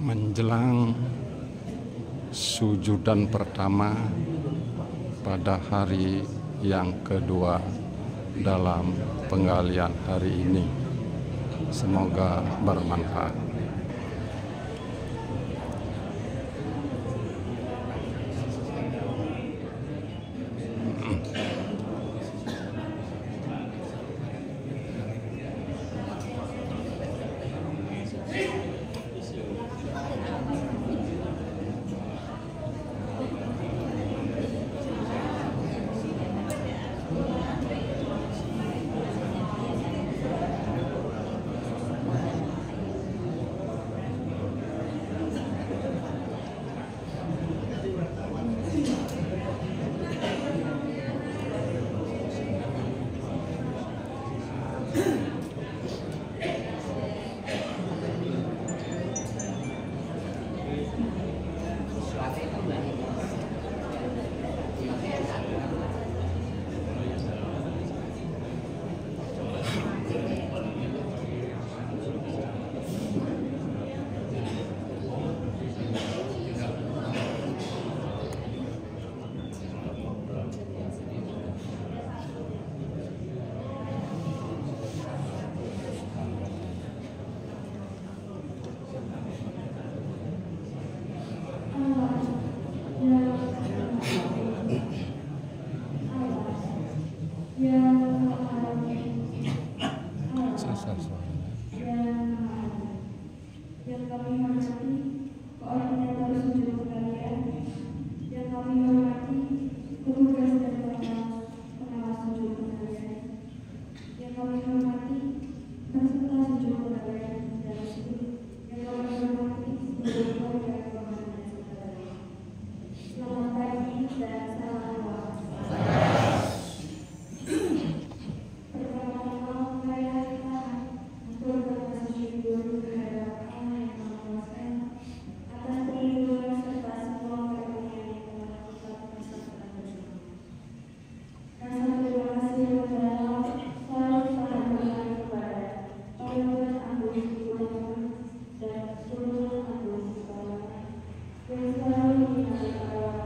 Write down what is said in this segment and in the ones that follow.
menjelang sujudan pertama pada hari yang kedua dalam penggalian hari ini. Semoga bermanfaat. Yang kami hormati koordinator sujud penggalian, yang kami hormati petugas dan pengawas sujud penggalian, yang kami hormati peserta sujud penggalian dan sujud, yang kami hormati seluruh keluarga kehormatan sekalian. Selamat pagi dan salam doa. Pertama-tama marilah kita untuk berkata syukur terhadap Allah yang Maha Kuasa atas perlindungan serta semua karunia yang telah kita rasakan bersama. Rasa terima kasih mendalam selalu kita berikan kepada Tuhan Agung Sikulangan dan seluruh Agung Sikulangan yang selalu mengingat Allah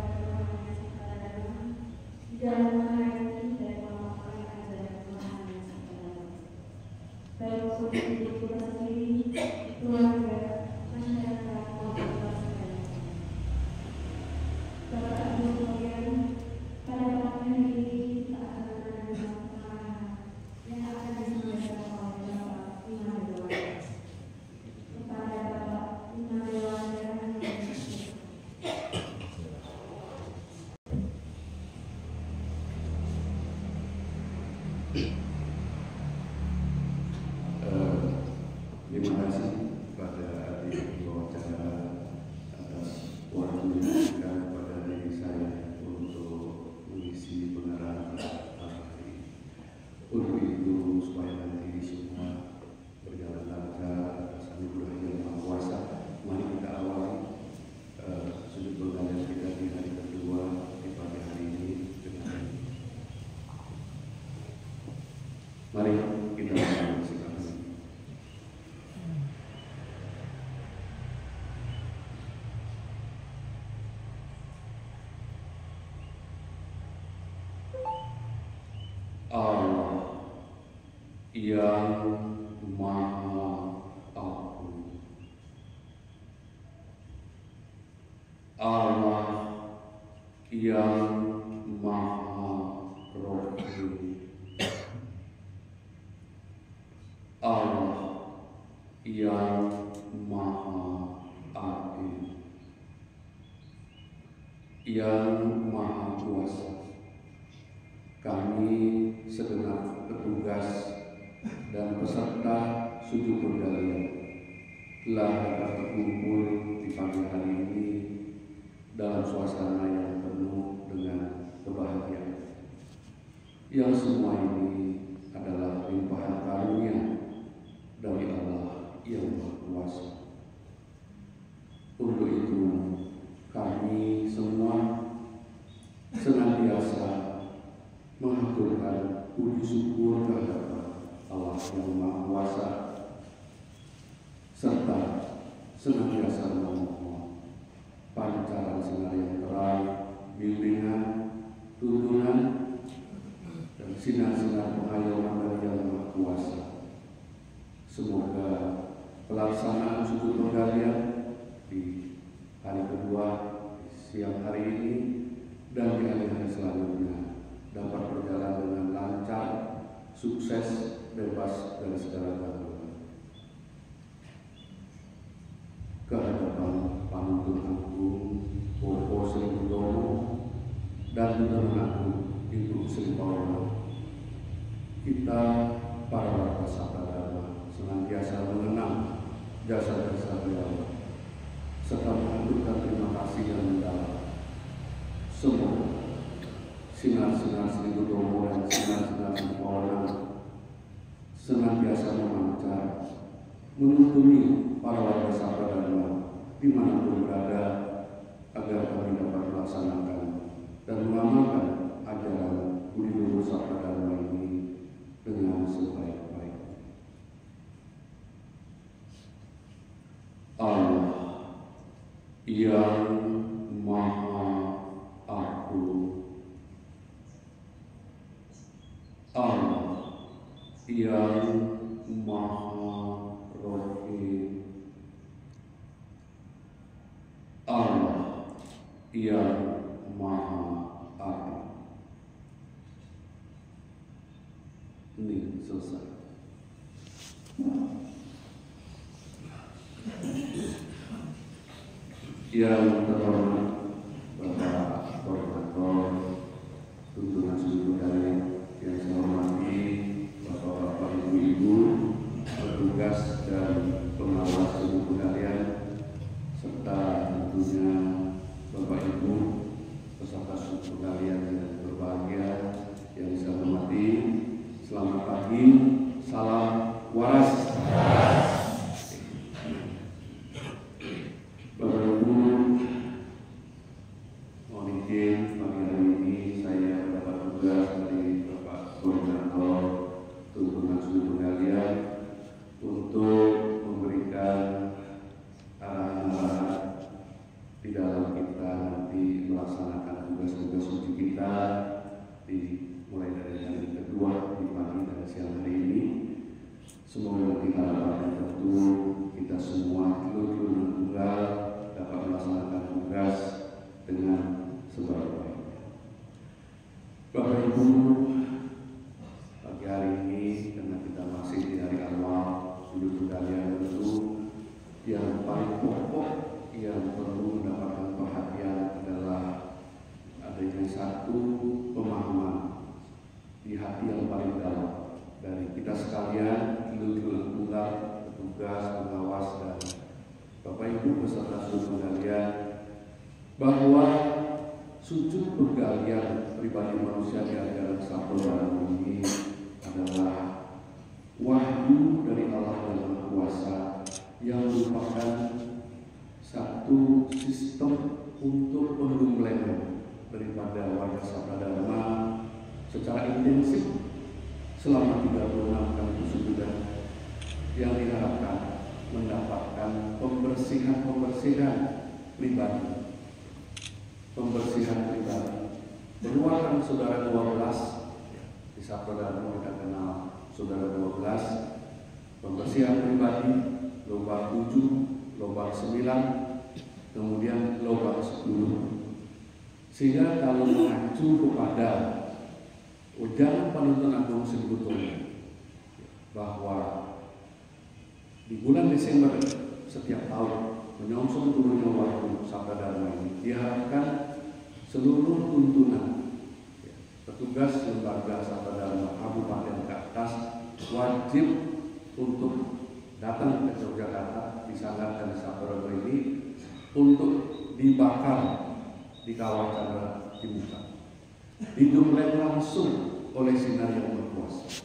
di dalam menghayati dan melakukan ajaran Tuhan yang sebenarnya. Baik untuk diri kita sendiri, keluarga, masyarakat, maupun bangsa. Bapak Ibu sekalian, pada malam hari ini kita akan mendengar pengarah yang akan disampaikan oleh Bapak Imam Dewanda. Kepada Bapak Imam Dewanda yang berkata, terima kasih kepada adik wawancara atas waktu yang diberikan kepada diri saya untuk mengisi pengarahan hari ini. Untuk itu supaya nanti semua berjalan lancar atas anugerah yang Maha Kuasa, mari kita awali sujud penggalian kita di hari kedua di pagi hari ini dengan mari kita menyaksikan. Allah yang Maha Agung, Allah yang Maha Rohani, Allah yang Maha Adil, yang Maha Kuasa. Kami segenap petugas dan peserta sujud penggalian telah dapat berkumpul di pagi hari ini dalam suasana yang penuh dengan kebahagiaan. Yang semua ini adalah limpahan karunia dari Allah yang Maha Kuasa. Untuk itu kami semua senantiasa mengaturkan puji syukur kehadirat Allah yang Maha Kuasa serta senantiasa sinar yang terang, bimbingan, tuntunan, dan sinar-sinar pengayuman dari Yang Maha Kuasa. Semoga pelaksanaan suku penggalian di hari kedua siang hari ini dan di hari-hari selanjutnya dapat berjalan dengan lancar, sukses, bebas dari segala gangguan. Kehadapan Panuntun Agung Bopo Sri Hutomo dan Penuntun Agung Ibu Sri Paulo, kita para warga Sabda Dharma senantiasa mengenang jasa-jasa beliau serta mengaturkan terima kasih yang mendalam. Semoga sinar-sinar Sri Hutomo dan sinar-sinar Sri Paulo senantiasa memancar menuntuni para warga Sabda Dharma dimanapun berada agar kami dapat melaksanakan dan mengamalkan ajaran Budi Luhur Sabda Dharma ini dengan sebaik-baiknya. Allah yang Maha Agung, Allah yang Maha Rohim, Allah yang Maha Adil. Ini selesai. Yang terhormat Bapak Koordinator Tuntunan Suku Budaya, yang saya hormati Bapak-bapak, Ibu-ibu, petugas dan pengawas suku budaya, serta tentunya Bapak Ibu peserta suku budaya yang berbahagia yang saya hormati. Selamat pagi, salam waras. Bapak Ibu, mohon izin pagi hari ini saya mendapat tugas dari Bapak Koordinator Tuntunan Suku Budaya untuk memberikan arahan-arahan di dalam kita nanti melaksanakan tugas-tugas suci kita mulai dari hari kedua di pagi dan siang hari ini. Semoga kita harapan tentu kita semua seluruh tunggal dapat melaksanakan tugas dengan sebaik-baiknya. Bapak Ibu, pagi hari ini karena kita masih di hari awal hidup budaya, tentu yang paling pokok yang perlu mendapatkan perhatian adalah adanya satu pemahaman di hati yang paling dalam dari kita sekalian, seluruh tunggal, petugas, pengawas, dan Bapak Ibu peserta suku budaya, bahwa sujud penggalian pribadi manusia di ajaran Sabda Dharma ini adalah wahyu dari Allah yang Maha Kuasa yang merupakan satu sistem untuk pembelajaran daripada warga Sabda Dharma secara intensif selama 36 kali kesubuhan yang diharapkan mendapatkan pembersihan pribadi. Beruang saudara 12 di Sabda Dharma kita kenal saudara 12, pembersihan pribadi lubang 7, lubang 9, kemudian lubang 10. Sehingga kalau mengacu kepada ujaran Panuntun Agung Sri Hutomo bahwa di bulan Desember setiap tahun menyongsong turunnya waktu Sabda Dharma ini diharapkan seluruh tuntunan petugas lembaga Sabda Dharma kabupaten ke atas wajib untuk datang ke Yogyakarta di Sanggar Sabda Dharma ini untuk dibakar di Kawah Chandra di muka, digembleng langsung oleh sinar yang berkuasa.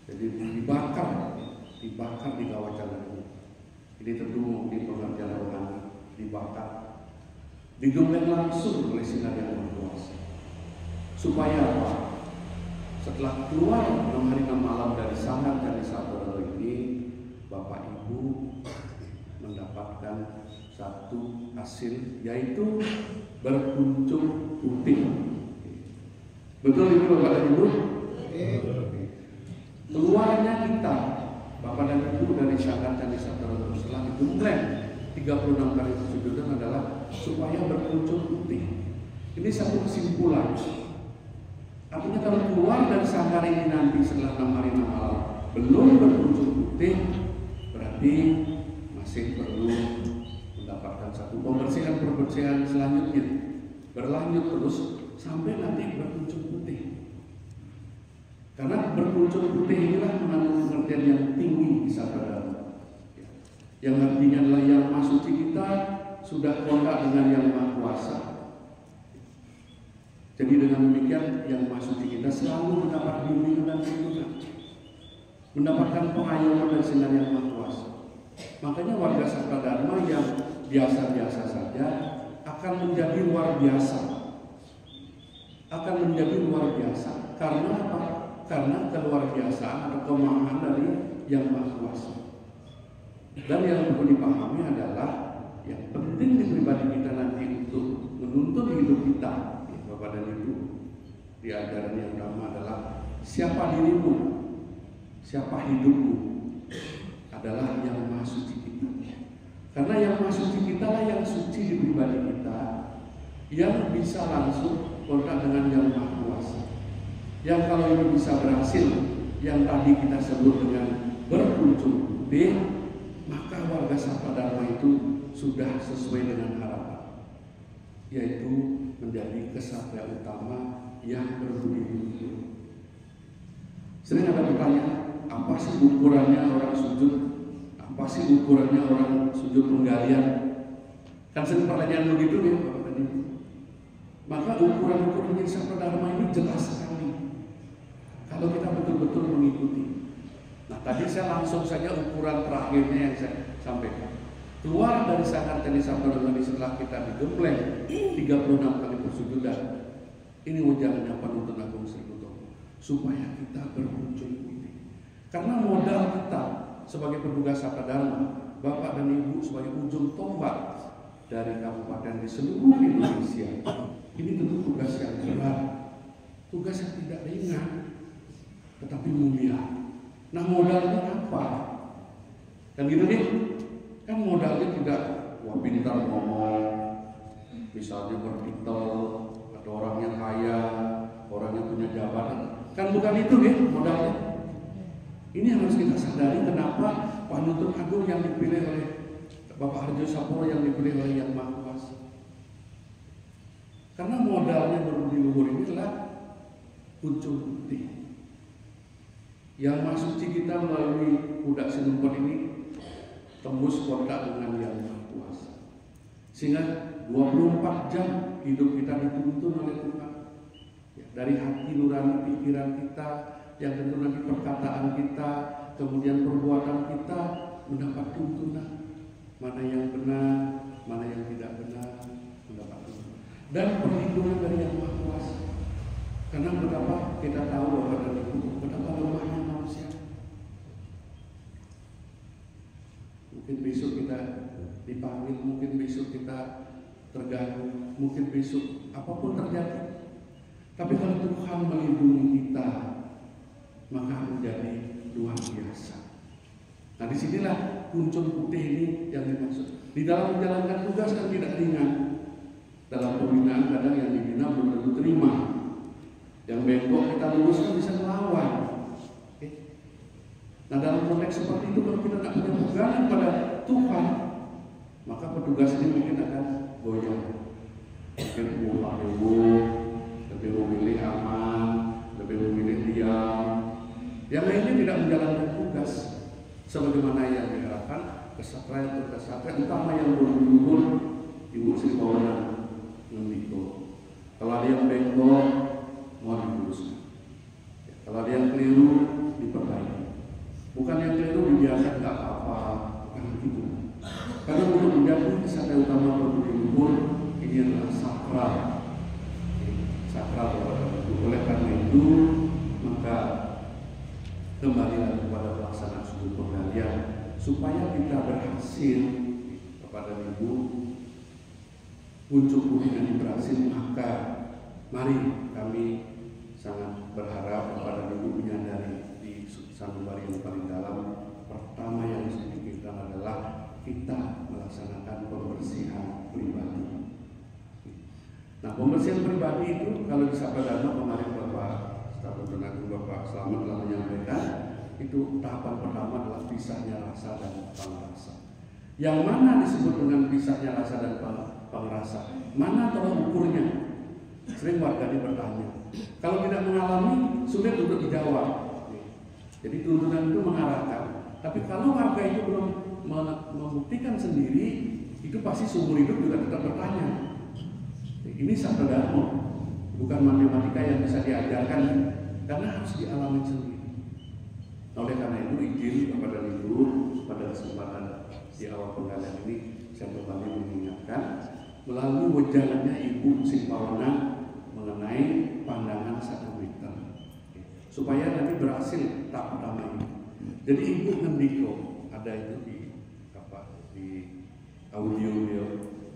Jadi dibakar di Kawah Chandra. Ini tentu di pengertian rohani, dibakar, digembleng langsung oleh sinar yang berkuasa. Supaya apa? Setelah keluar 6 hari 6 malam dari Sanggar Sabda Dharma ini, Bapak Ibu mendapatkan satu hasil, yaitu berkunjung putih. Betul itu Bapak dan Ibu? Keluarnya kita, Bapak dan Ibu, dari syahadat Candi Sabda Rasulullah itu mengklaim 36 kali persujudan adalah supaya berkunjung putih. Ini satu kesimpulan. Artinya kalau keluar dari sanggar ini nanti setelah 6 hari 6 malam belum berkunjung putih, berarti masih perlu mendapatkan satu pembersihan selanjutnya, berlanjut terus sampai nanti berkunjung putih. Karena berkunjung putih inilah mengandung pengertian yang tinggi di Sabda Dharma, yang artinya adalah yang Maha Suci kita sudah kontak dengan yang Maha Kuasa. Jadi dengan demikian yang Maha Suci kita selalu mendapat bimbingan dan tuntunan, mendapatkan pengayoman dari sinar yang Maha Kuasa. Makanya warga Sabda Dharma yang biasa-biasa saja akan menjadi luar biasa, akan menjadi luar biasa. Karena apa? Karena keluarbiasaan atau kemahaman dari yang Maha Kuasa. Dan yang perlu dipahami adalah yang penting di pribadi kita nanti untuk menuntut hidup kita, Bapak dan Ibu, di ajaran yang utama adalah siapa dirimu, siapa hidupmu, adalah yang Maha Suci kita. Karena yang Maha Suci kita lah yang suci di pribadi kita, yang bisa langsung kontak dengan yang Maha Kuasa. Yang kalau ini bisa berhasil, yang tadi kita sebut dengan berkunjung putih, maka warga Sabda Dharma itu sudah sesuai dengan harapan, yaitu menjadi kesatria utama yang berbudi luhur. Sering ada pertanyaan, apa sih ukurannya orang sujud? Apa sih ukurannya orang sujud penggalian? Kan sering pertanyaan begitu ya Bapak dan Ibu. Maka ukuran-ukuran yang Sabda Dharma ini jelas sekali kalau kita betul-betul mengikuti. Nah tadi saya langsung saja ukuran terakhirnya yang saya sampaikan. Keluar dari sanggar Candi Sabda Dharma setelah kita digembleng 36 kali persujudan. Ini ujangannya penuntun Agung Sri Utomo, supaya kita berkunjung putih. Karena modal kita sebagai petugas Sabda Dharma, Bapak dan Ibu sebagai ujung tombak dari kabupaten di seluruh Indonesia, ini tentu tugas yang berat, tugas yang tidak ringan, tetapi mulia. Nah modalnya apa? Kan gitu nih, kan modalnya tidak wah pintar ngomong, misalnya bertitel, atau orangnya kaya, orangnya punya jabatan, kan bukan itu nih modalnya. Ini harus kita sadari kenapa Panuntun Agung yang dipilih oleh Bapak Harjo Saporo yang dipilih oleh Yang Maha Kuasa. Karena modalnya berbudi luhur ini adalah kunjung putih. Yang Maha Suci kita melalui Budak Sinumpet ini tembus kontak dengan Yang Maha Kuasa. Sehingga 24 jam hidup kita dituntun oleh Tuhan. Ya, dari hati nurani pikiran kita, yang tentu nanti perkataan kita, kemudian perbuatan kita mendapat tuntunan. Mana yang benar, mana yang tidak benar, mendapat tuntunan. Dan perlindungan dari Yang Maha Kuasa. Karena betapa kita tahu Bapak dan Ibu, betapa lemahnya manusia. Mungkin besok kita dipanggil, mungkin besok kita terganggu, mungkin besok apapun terjadi. Tapi kalau Tuhan melindungi kita, maka menjadi luar biasa. Nah disinilah kunjung putih ini yang dimaksud. Di dalam menjalankan tugas kan tidak ringan. Dalam pembinaan kadang yang dibina belum tentu terima. Yang bengkok kita luruskan bisa melawan. Nah dalam konteks seperti itu kalau kita tidak punya pegangan pada Tuhan, maka petugas ini mungkin akan goyang. Mungkin pulang dulu, lebih memilih aman, lebih memilih diam. Yang lainnya tidak menjalankan tugas sebagaimana yang diharapkan kesatrian utama yang berluhur Ibu Sri Pawana Ngendiko. Kalau ada yang bengkok, mau diluruskan. Kalau ada yang keliru, diperbaiki. Bukan yang keliru dibiarkan nggak apa-apa, bukan begitu. Karena untuk menjadi kesatria utama berluhur ini adalah sakral, oleh karena itu maka kembalilah kepada pelaksanaan sujud penggalian supaya kita berhasil kepada Ibu Ibu muncul hubungan berhasil, maka mari kami sangat berharap kepada Ibu menyadari di sanubari yang paling dalam, pertama yang harus dipikirkan adalah kita melaksanakan pembersihan pribadi. Nah, pembersihan pribadi itu kalau di Sabda Dharma kemarin Bapak Staf Penuntut Agung Bapak Slamet telah menyampaikan, itu tahapan pertama adalah pisahnya rasa dan pangrasa. Yang mana disebut dengan pisahnya rasa dan pangrasa? Mana tolak ukurnya? Sering warga bertanya. Kalau tidak mengalami, sulit untuk dijawab. Jadi tuntunan itu mengarahkan. Tapi kalau warga itu belum membuktikan sendiri, itu pasti seumur hidup juga tetap bertanya. Ini Sabda Dharma, bukan matematika yang bisa diajarkan, karena harus dialami sendiri. Oleh karena itu, izin kepada Ibu pada kesempatan di awal penggalian ini, saya kembali mengingatkan melalui wejangannya Ibu Simpawana mengenai pandangan 1 meter, supaya nanti berhasil tahap pertama ini. Jadi Ibu ngendiko ada itu di audio beliau,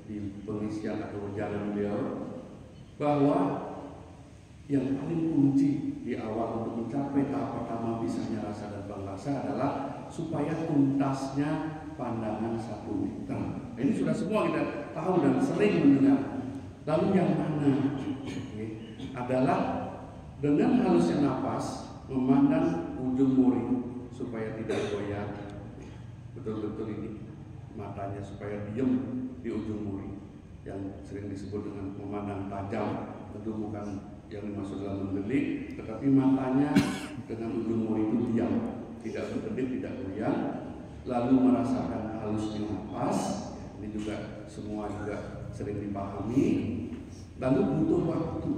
di pengisian atau wejangan beliau, bahwa yang paling kunci di awal untuk mencapai tahap pertama pisahnya rasa dan pangrasa adalah supaya tuntasnya pandangan 1 meter. Nah, ini sudah semua kita tahu dan sering mendengar. Lalu yang mana? Adalah dengan halusnya napas memandang ujung muri supaya tidak goyang. Betul-betul ini matanya supaya diam di ujung muri, yang sering disebut dengan memandang tajam. Tentu bukan yang dimaksud dalam menggelik, tetapi matanya dengan ujung muri itu diam, tidak berkedip, tidak goyang, lalu merasakan halusnya napas. Ini juga semua juga sering dipahami. Lalu butuh waktu,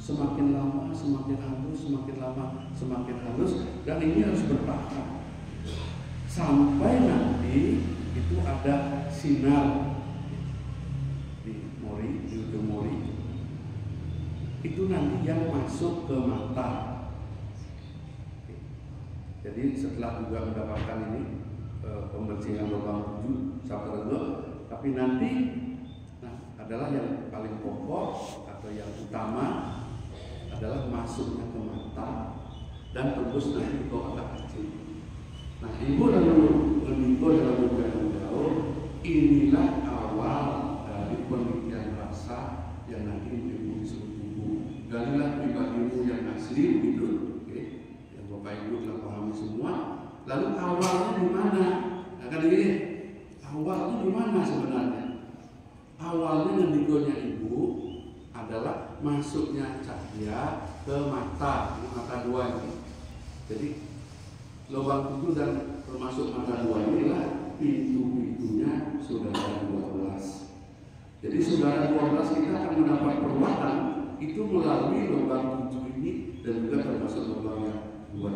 semakin lama semakin halus, semakin lama semakin halus, dan ini harus bertahap sampai nanti itu ada sinar di mori, di ujung mori. Itu nanti yang masuk ke mata. Jadi setelah juga mendapatkan ini pembersihan lubang 7 Sabda, tapi nanti adalah yang paling pokok atau yang utama adalah masuknya ke mata dan tembus nanti ke otak kecil. Nah, Ibu lalu mengimbau dalam buku jauh, inilah awal dari penelitian rasa yang nanti Ibu disuruh tubuh. Galilah pribadimu yang asli begitu, yang Bapak Ibu telah pahami semua. Lalu awalnya di mana? Nah, kan ini awalnya di mana sebenarnya? Awalnya ngendikonya Ibu adalah masuknya cahaya ke mata 2 ini. Jadi lubang 7 dan termasuk mata 2 inilah pintu-pintunya saudara 12. Jadi saudara 12 kita akan mendapat perbuatan itu melalui lubang 7 ini dan juga termasuk lubang yang 2.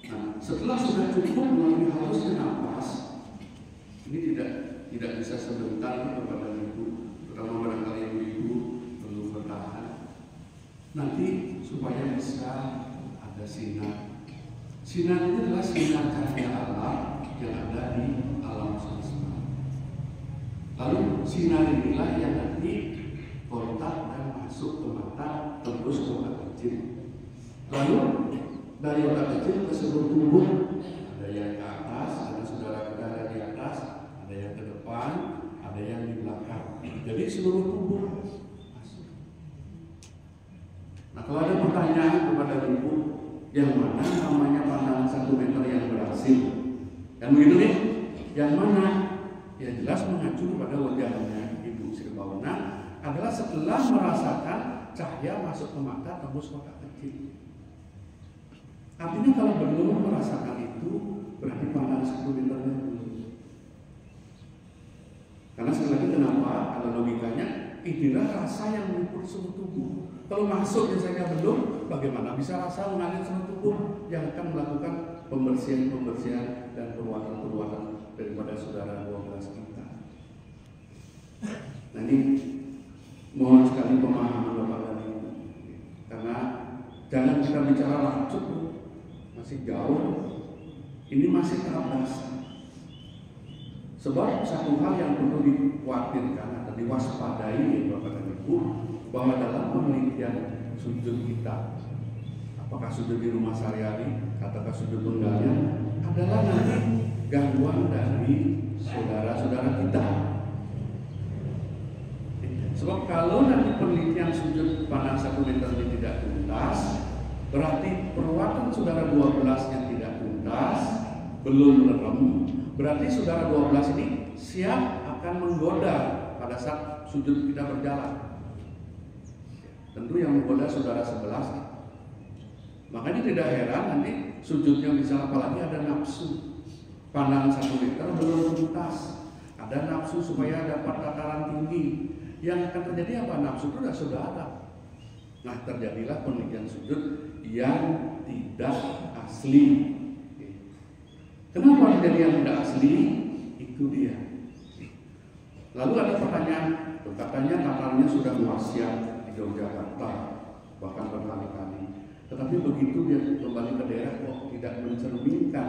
Nah, setelah sudah cukup melalui halusnya nafas, ini tidak bisa sebentar kepada Ibu, terutama barangkali Ibu perlu bertahan. Nanti supaya bisa ada sinar. Sinar itu adalah sinar cahaya Allah yang ada di alam semesta. Lalu sinar inilah yang nanti kontak dan masuk ke mata, tembus ke otak kecil. Lalu dari otak kecil ke seluruh tubuh, ada yang ke atas, ada saudara kita ada di atas, ada yang ke depan, ada yang di belakang. Jadi seluruh tubuh masuk. Nah, kalau ada pertanyaan kepada Ibu, yang mana namanya pandangan 1 meter yang berhasil? Kan begitu nih? Yang mana? Ya jelas mengacu pada wejangannya Ibu Simpawana adalah setelah merasakan cahaya masuk ke mata tembus otak kecil. Artinya kalau belum merasakan itu berarti pandangan 1 meternya belum. Karena sekali lagi kenapa? Kalau logikanya inilah rasa yang meliputi seluruh tubuh. Kalau masuknya saja belum, bagaimana bisa rasa mengalir seluruh tubuh yang akan melakukan pembersihan dan perbuatan daripada saudara 12 kita. Nah, ini mohon sekali pemahaman Bapak dan Ibu, karena jangan kita bicara lanjut, masih jauh. Ini masih tahap dasar. Sebab satu hal yang perlu dikhawatirkan atau diwaspadai Bapak dan Ibu, bahwa dalam penelitian sujud kita, apakah sujud di rumah sehari-hari ataukah sujud penggalian, adalah nanti gangguan dari saudara-saudara kita. Sebab kalau nanti penelitian sujud pandang 1 meter ini tidak tuntas, berarti perbuatan saudara 12 yang tidak tuntas, belum merem, berarti saudara 12 ini siap akan menggoda pada saat sujud kita berjalan. Tentu yang menggoda saudara 11. Makanya tidak heran nanti sujudnya misalnya apalagi ada nafsu, pandangan 1 meter belum tuntas, ada nafsu supaya dapat tataran tinggi. Yang akan terjadi apa? Nafsu itu sudah ada. Nah, terjadilah penelitian sujud yang tidak asli. Kenapa terjadi yang tidak asli? Itu dia. Lalu ada pertanyaan, katanya tatarannya sudah wasiat di Yogyakarta, bahkan berkali-kali. Tetapi begitu dia kembali ke daerah kok tidak mencerminkan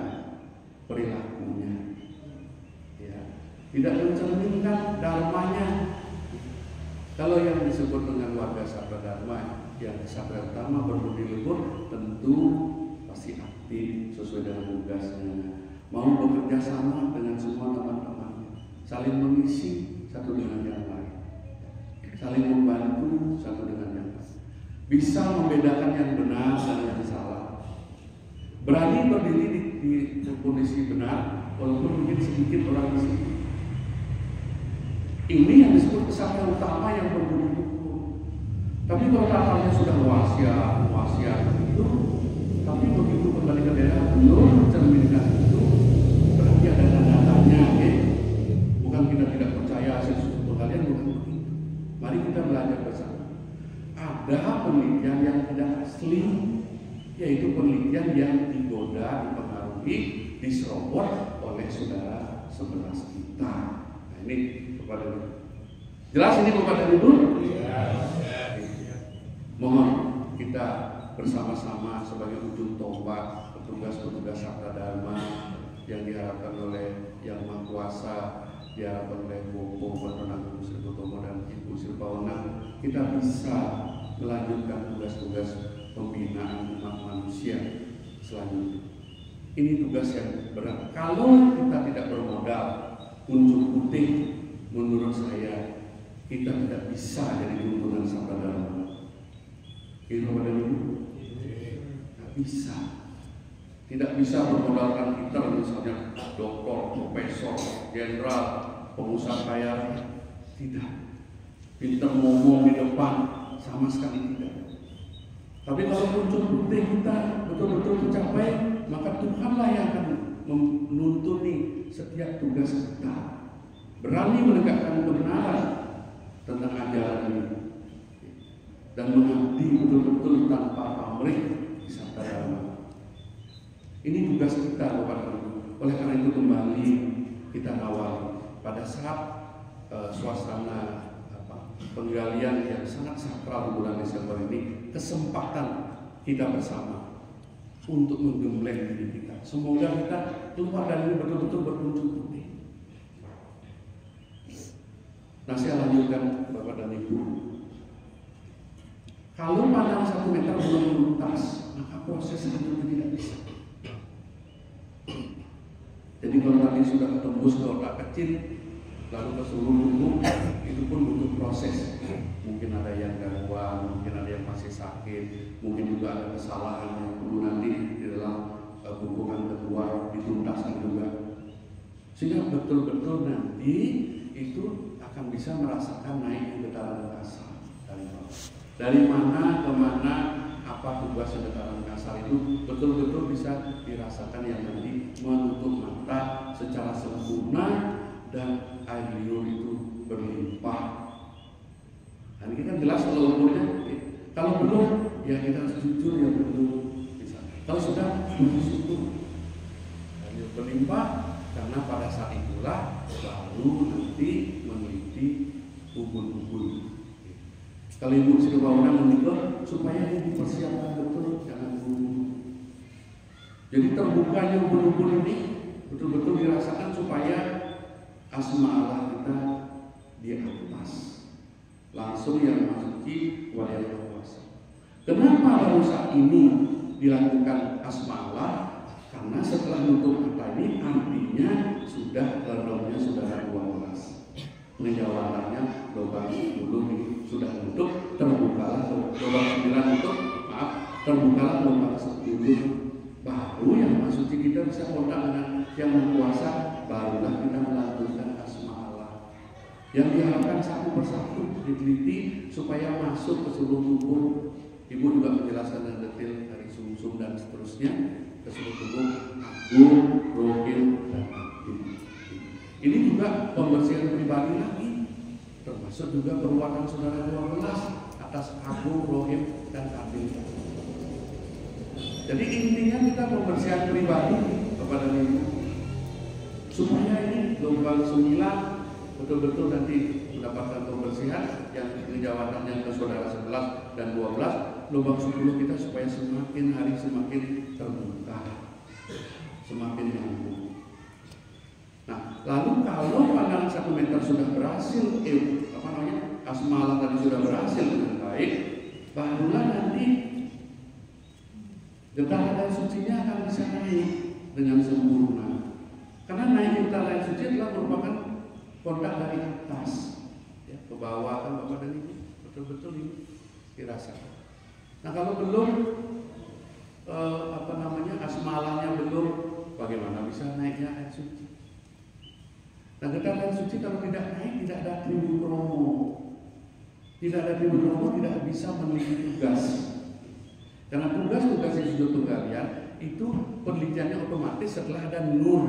perilakunya, ya, tidak mencerminkan dharmanya. Kalau yang disebut dengan warga Sabda Dharma, yang Sabda utama berbudi luhur, tentu pasti aktif sesuai dengan tugasnya, mau bekerja sama dengan semua teman-teman, saling mengisi satu dengan yang lain, saling membantu satu dengan yang lain, bisa membedakan yang benar dan yang salah, berani berdiri di kondisi benar walaupun mungkin sedikit orang di sini. Ini yang disebut kesaktian utama yang berbudi luhur. Tapi kalau tatarnya sudah wasiat itu, tapi begitu kembali ke daerah belum mencerminkan itu, berarti ada tanda-tandanya, ya. Bukan kita tidak percaya hasil sujud penggalian, bukan begitu. Mari kita belajar bersama. Ada penelitian yang tidak asli, yaitu penelitian yang digoda, dipengaruhi, diserobot oleh saudara 11 kita. Nah, ini kepada jelas ini kepada Ibu. Mohon kita bersama-sama sebagai ujung tombak petugas-petugas Sabda Dharma yang diharapkan oleh Yang Maha Kuasa, diharapkan oleh Bapak Petronak Ibu Sri Butomo dan Ibu Sri Pawana, kita bisa melanjutkan tugas-tugas pembinaan umat manusia selanjutnya. Ini tugas yang berat. Kalau kita tidak bermodal unsur putih, menurut saya kita tidak bisa jadi tuntunan Sabda Dharma. Itu pada Ibu, tidak bisa. Tidak bisa bermodalkan kita misalnya doktor, profesor, jenderal, pengusaha kaya. Tidak. Pintar ngomong di depan, sama sekali tidak. Tapi kalau unsur putih kita betul-betul tercapai, maka Tuhanlah yang akan menuntuni setiap tugas kita. Berani menegakkan kebenaran tentang ajaran ini dan mengabdi betul-betul tanpa pamrih di Sabda Dharma. Ini tugas kita Bapak Ibu. Oleh karena itu kembali kita awal pada saat suasana penggalian yang sangat sakral di bulan Desember ini, kesempatan kita bersama untuk menggembleng diri kita. Semoga kita keluar dari ini betul-betul berunsur putih. Nah, saya lanjutkan Bapak dan Ibu. Kalau pandang 1 meter belum tuntas, maka proses hidupnya tidak bisa. Jadi kalau tadi sudah tembus ke otak kecil, lalu ke seluruh tubuh, itu pun butuh proses. Mungkin ada yang gangguan, mungkin ada yang masih sakit, mungkin juga ada kesalahan yang perlu nanti di dalam hubungan kedua dituntaskan juga. Sehingga betul-betul nanti itu akan bisa merasakan naik getaran kasar dari bawah. Dari mana ke mana, apa tugas getaran kasar itu betul-betul bisa dirasakan yang nanti menutup mata secara sempurna dan air liur itu berlimpah. Nah, ini kan jelas kalau umurnya. Kalau belum, ya kita harus jujur ya belum bisa. Kalau sudah, bersyukur. Air liur berlimpah karena pada saat itulah baru nanti meneliti ubun-ubun. Kalau Ibu Sri Pawana menikah supaya ini dipersiapkan betul, jangan buru. Jadi terbukanya ubun-ubun ini betul-betul dirasakan supaya asma Allah kita di atas, langsung yang Maha Suci wal yang Maha Kuasa. Kenapa baru saat ini dilakukan asma Allah? Karena setelah nutup mata ini artinya sudah lerongnya saudara 12, penjawabannya lubang 10 sudah nutup, terbukalah lubang 9 nutup, terbukalah lubang 10, baru yang Maha Suci kita bisa kontak dengan yang Maha Kuasa, barulah kita melantunkan asma Allah yang diharapkan satu persatu diteliti supaya masuk ke seluruh tubuh. Ibu juga menjelaskan dengan detail dari sumsum dan seterusnya ke seluruh tubuh, Agung, Rohim, dan Abdi. Ini juga pembersihan pribadi lagi, termasuk juga perbuatan saudara 12 atas Agung, Rohim, dan Abdi. Jadi intinya kita pembersihan pribadi kepada Ibu, supaya ini lubang 9 betul-betul nanti mendapatkan pembersihan yang jawabannya ke saudara 11 dan 12. Lubang 10 kita supaya semakin hari semakin terbuka, semakin nyambung. Nah, lalu kalau pandangan 1 meter sudah berhasil, asma Allah tadi sudah berhasil dengan baik, barulah nanti getaran dan sucinya akan bisa naik dengan sempurna. Karena naik getaran suci adalah merupakan kontak dari atas ya, ke bawah kan Bapak dan Ibu, betul-betul ini dirasakan. Nah kalau belum asma Allahnya belum, bagaimana bisa naiknya air suci? Nah getaran air suci kalau tidak naik, tidak ada tribun kromo, tidak ada tribun kromo, tidak bisa memiliki tugas. Karena tugas-tugas yang sujud penggalian itu penelitiannya otomatis setelah ada nur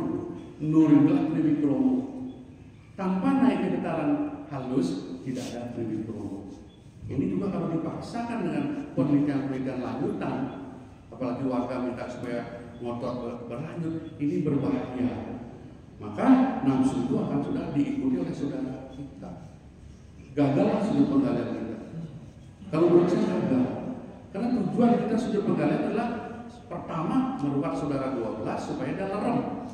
itulah tribun kromo. Tanpa naiknya getaran halus, tidak ada tribun kromo. Ini juga kalau dipaksakan dengan penelitian-penelitian lanjutan, apalagi warga minta supaya motor berlanjut, ini berbahaya. Maka nafsu itu akan sudah diikuti oleh saudara kita. Gagallah sujud penggalian kita. Kalau menurut saya gagal. Karena tujuan kita sujud penggalian adalah pertama meruat saudara 12 supaya dia lerem.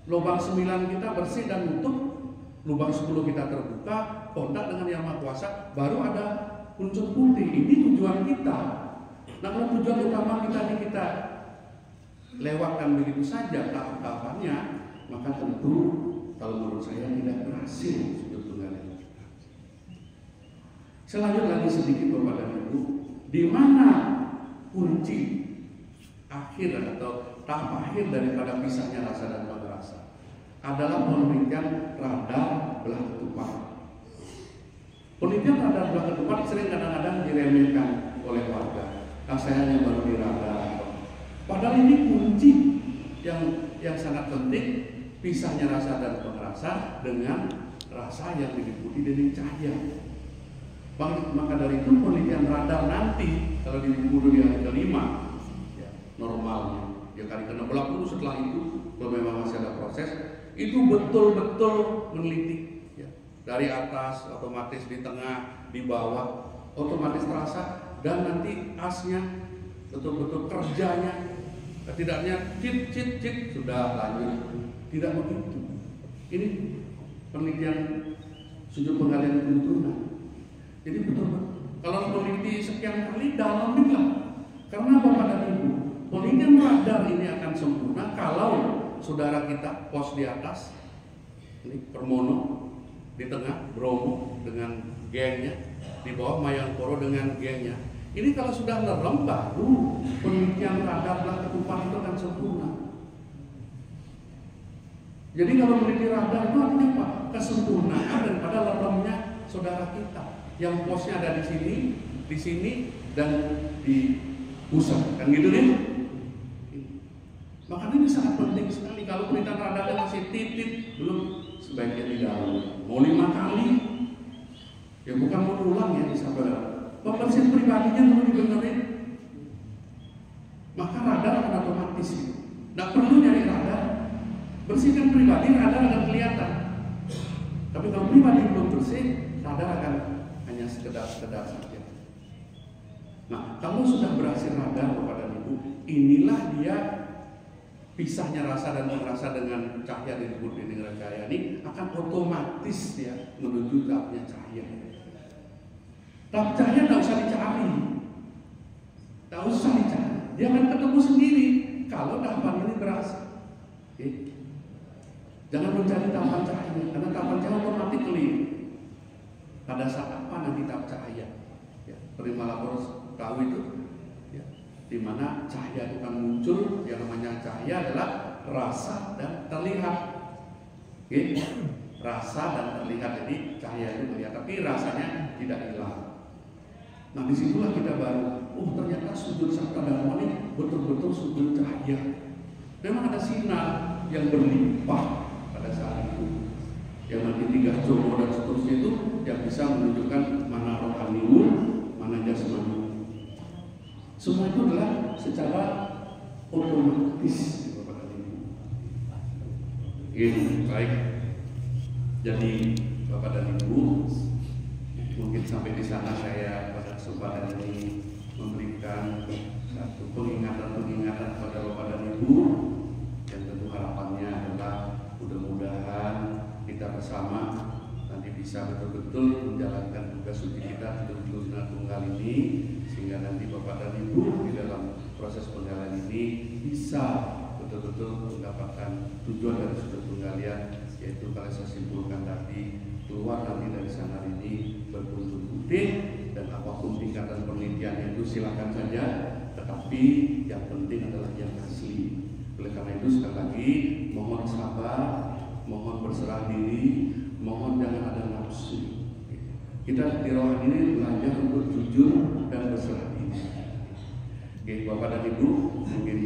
Lubang 9 kita bersih dan nutup, lubang 10 kita terbuka, kontak dengan Yang Maha Kuasa, baru ada unsur putih. Ini tujuan kita. Nah kalau tujuan utama kita ini kita lewatkan begitu saja tahap-tahapannya, maka tentu kalau menurut saya tidak berhasil sujud penggalian kita. Selanjut lagi sedikit Bapak dan Ibu, di mana kunci akhir atau tahap akhir daripada pisahnya rasa dan pengerasa adalah penelitian radar belah ketupat. Penelitian radar belah ketupat sering kadang-kadang diremehkan oleh warga. Saya hanya baru di radar. Padahal ini kunci yang sangat penting, pisahnya rasa dan pengerasa dengan rasa yang diliputi dengan cahaya. Maka dari itu penelitian radar nanti kalau dibunuh di hari kelima ya, normalnya ya kali ke-60 setelah itu kalau memang masih ada proses itu betul-betul meneliti ya. Dari atas otomatis, di tengah, di bawah otomatis terasa, dan nanti asnya betul-betul kerjanya tidaknya cit sudah lanjut, tidak begitu. Ini penelitian sujud penggalian kebetulan. Jadi betul-betul kalau meneliti sekian kali dalamilah. Karena Bapak dan Ibu, penelitian radar ini akan sempurna kalau saudara kita pos di atas, ini Permono, di tengah Bromo dengan gengnya, di bawah Mayangkoro dengan gengnya. Ini kalau sudah lerem baru penelitian radar belah ketupat itu akan sempurna. Jadi kalau meneliti radar itu artinya apa? Kesempurnaan daripada leremnya saudara kita. Yang posnya ada di sini dan di pusat, kan gitu nih. Makanya ini sangat penting sekali. Kalau penelitian radarnya masih titit, belum sebaiknya di dalam. Mau 5 kali, ya bukan mau ulang ya di saudara. Pembersihan pribadinya perlu dibenerin. Maka radar akan otomatis. Nggak perlu nyari radar. Bersihkan pribadi, radar akan kelihatan. Tapi kalau pribadi belum bersih, radar akan hanya sekedar saja. Nah, kalau sudah berhasil radar kepada Ibu, inilah dia pisahnya rasa dan pengrasa dengan cahaya disebut indera cahaya ini akan otomatis ya menuju tahapnya cahaya. Tahap cahaya tak usah dicari, tak usah dicari, dia akan ketemu sendiri kalau tahapan ini berhasil. Okay. Jangan mencari tahapan cahaya, karena tahapan cahaya otomatis clear. Pada saat apa nanti tahap cahaya? Ya, Prima Laboros tahu itu, ya, di mana cahaya itu akan muncul. Yang namanya cahaya adalah rasa dan terlihat. Okay. Rasa dan terlihat, jadi cahaya itu terlihat, tapi rasanya tidak hilang. Nah disitulah kita baru, oh ternyata sudut sabta dharma ini betul-betul sudut cahaya. Memang ada sinar yang berlimpah pada saat itu, yang nanti 3 jomo dan seterusnya itu yang bisa menunjukkan mana rohaniun, mana jasmani. Semua itu adalah secara otomatis, Bapak dan Ibu. Ini baik. Jadi Bapak dan Ibu, mungkin sampai di sana saya pada kesempatan ini memberikan satu pengingatan kepada Bapak dan Ibu, yang tentu harapannya adalah mudah-mudahan kita bersama nanti bisa betul-betul menjalankan tugas suci kita di Luna Tunggal ini, sehingga nanti Bapak dan Ibu di dalam proses penggalian ini bisa betul-betul mendapatkan tujuan dari sudut penggalian, yaitu kalau saya simpulkan tadi, keluar nanti dari sana ini berbuntut putih, dan apapun tingkatan penelitian itu silakan saja, tetapi yang penting adalah yang asli. Oleh karena itu sekali lagi mohon sabar, mohon berserah diri, mohon jangan ada nafsu. Kita di rohani ini belajar untuk jujur dan berserah diri. Oke, Bapak dan Ibu, mungkin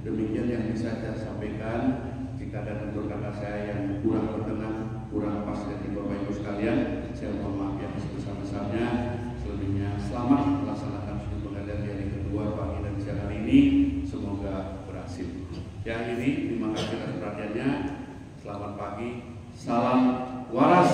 demikian yang bisa saya sampaikan. Jika ada tutur kata saya yang kurang berkenan, kurang pas dari Bapak Ibu sekalian, saya mohon maaf yang sebesar-besarnya. Selebihnya selamat melaksanakan sudut penggalian hari kedua pagi dan siang hari ini, semoga berhasil. Yang ini terima kasih atas perhatiannya. Selamat pagi, salam waras.